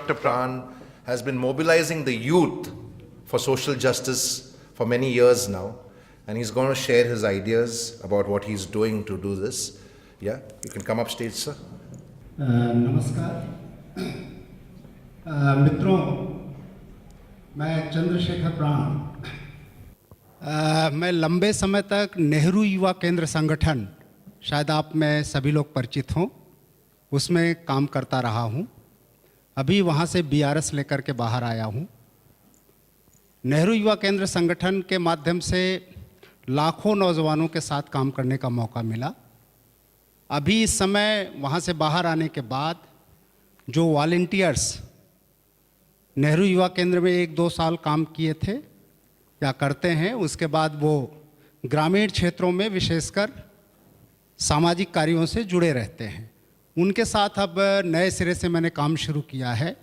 Dr. Pran has been mobilizing the youth for social justice for many years now, and he's going to share his ideas about what he's doing to do this. Yeah, you can come up stage, sir. नमस्कार मित्रों, मैं चंद्रशेखर प्राण, मैं लंबे समय तक नेहरू युवा केंद्र संगठन, शायद आप में सभी लोग परिचित हों, उसमें काम करता रहा हूं। अभी वहां से बीआरएस लेकर के बाहर आया हूं। नेहरू युवा केंद्र संगठन के माध्यम से लाखों नौजवानों के साथ काम करने का मौका मिला। अभी इस समय वहाँ से बाहर आने के बाद जो वॉलंटियर्स नेहरू युवा केंद्र में 1-2 साल काम किए थे या करते हैं, उसके बाद वो ग्रामीण क्षेत्रों में विशेषकर सामाजिक कार्यों से जुड़े रहते हैं, उनके साथ अब नए सिरे से मैंने काम शुरू किया है।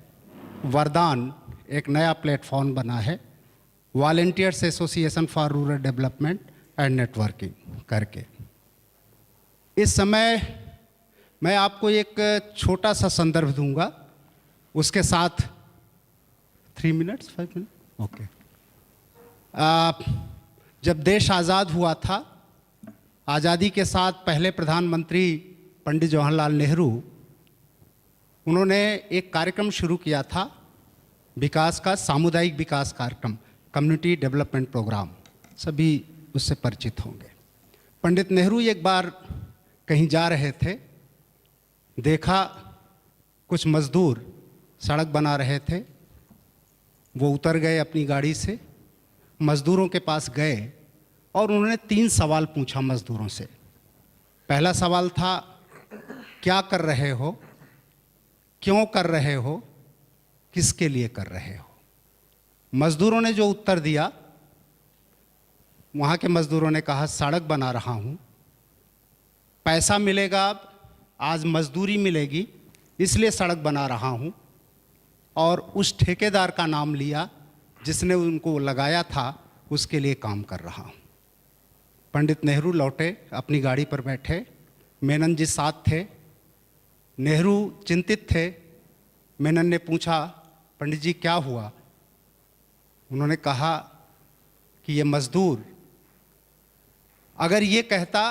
वरदान एक नया प्लेटफॉर्म बना है, volunteers association for rural development and networking करके। इस समय मैं आपको एक छोटा सा संदर्भ दूंगा, उसके साथ 3 मिनट्स 5 मिनट ओके। जब देश आज़ाद हुआ था, आज़ादी के साथ पहले प्रधानमंत्री पंडित जवाहरलाल नेहरू, उन्होंने एक कार्यक्रम शुरू किया था विकास का, सामुदायिक विकास कार्यक्रम, कम्युनिटी डेवलपमेंट प्रोग्राम, सभी उससे परिचित होंगे। पंडित नेहरू एक बार कहीं जा रहे थे, देखा कुछ मजदूर सड़क बना रहे थे। वो उतर गए अपनी गाड़ी से, मजदूरों के पास गए और उन्होंने 3 सवाल पूछा मजदूरों से। पहला सवाल था, क्या कर रहे हो, क्यों कर रहे हो, किसके लिए कर रहे हो। मजदूरों ने जो उत्तर दिया, वहाँ के मजदूरों ने कहा, सड़क बना रहा हूँ, पैसा मिलेगा, आज मजदूरी मिलेगी इसलिए सड़क बना रहा हूँ, और उस ठेकेदार का नाम लिया जिसने उनको लगाया था, उसके लिए काम कर रहा हूँ। पंडित नेहरू लौटे, अपनी गाड़ी पर बैठे, मेनन जी साथ थे। नेहरू चिंतित थे। मेनन ने पूछा, पंडित जी क्या हुआ? उन्होंने कहा कि ये मजदूर अगर ये कहता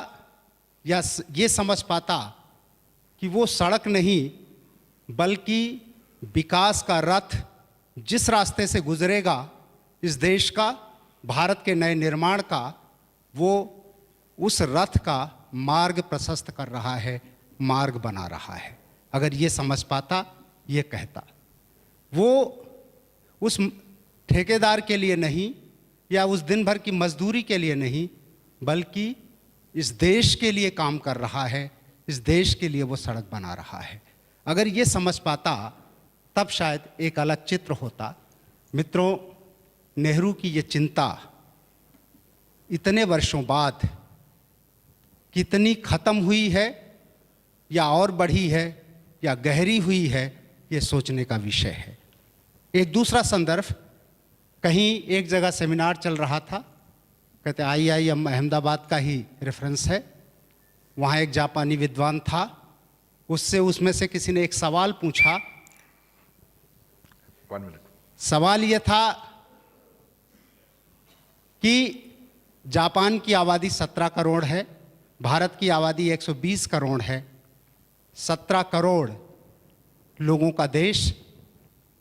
या ये समझ पाता कि वो सड़क नहीं बल्कि विकास का रथ जिस रास्ते से गुजरेगा इस देश का, भारत के नए निर्माण का, वो उस रथ का मार्ग प्रशस्त कर रहा है, मार्ग बना रहा है, अगर ये समझ पाता, ये कहता, वो उस ठेकेदार के लिए नहीं या उस दिन भर की मजदूरी के लिए नहीं, बल्कि इस देश के लिए काम कर रहा है, इस देश के लिए वो सड़क बना रहा है। अगर ये समझ पाता तब शायद एक अलग चित्र होता। मित्रों, नेहरू की ये चिंता इतने वर्षों बाद कितनी खत्म हुई है या और बढ़ी है या गहरी हुई है, ये सोचने का विषय है। एक दूसरा संदर्भ, कहीं एक जगह सेमिनार चल रहा था, कहते IIM अहमदाबाद का ही रेफरेंस है। वहाँ एक जापानी विद्वान था, उसमें से किसी ने एक सवाल पूछा। 1 मिनट। सवाल ये था कि जापान की आबादी 17 करोड़ है, भारत की आबादी 120 करोड़ है, 17 करोड़ लोगों का देश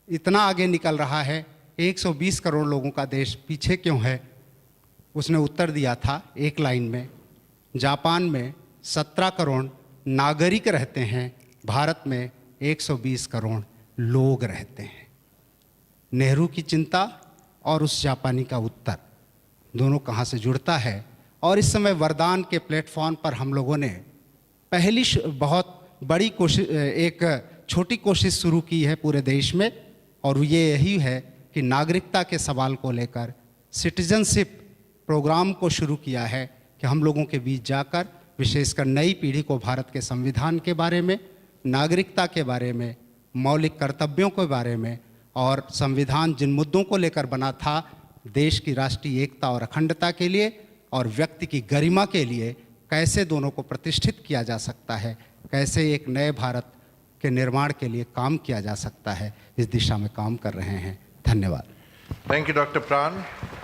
इतना आगे निकल रहा है, 120 करोड़ लोगों का देश पीछे क्यों है? उसने उत्तर दिया था एक लाइन में, जापान में 17 करोड़ नागरिक रहते हैं, भारत में 120 करोड़ लोग रहते हैं। नेहरू की चिंता और उस जापानी का उत्तर दोनों कहाँ से जुड़ता है? और इस समय वरदान के प्लेटफॉर्म पर हम लोगों ने पहली बहुत बड़ी कोशिश, एक छोटी कोशिश शुरू की है पूरे देश में, और ये यही है कि नागरिकता के सवाल को लेकर सिटीजनशिप प्रोग्राम को शुरू किया है कि हम लोगों के बीच जाकर विशेषकर नई पीढ़ी को भारत के संविधान के बारे में, नागरिकता के बारे में, मौलिक कर्तव्यों के बारे में, और संविधान जिन मुद्दों को लेकर बना था, देश की राष्ट्रीय एकता और अखंडता के लिए और व्यक्ति की गरिमा के लिए, कैसे दोनों को प्रतिष्ठित किया जा सकता है, कैसे एक नए भारत के निर्माण के लिए काम किया जा सकता है, इस दिशा में काम कर रहे हैं। धन्यवाद। Thank you, Dr. Pran.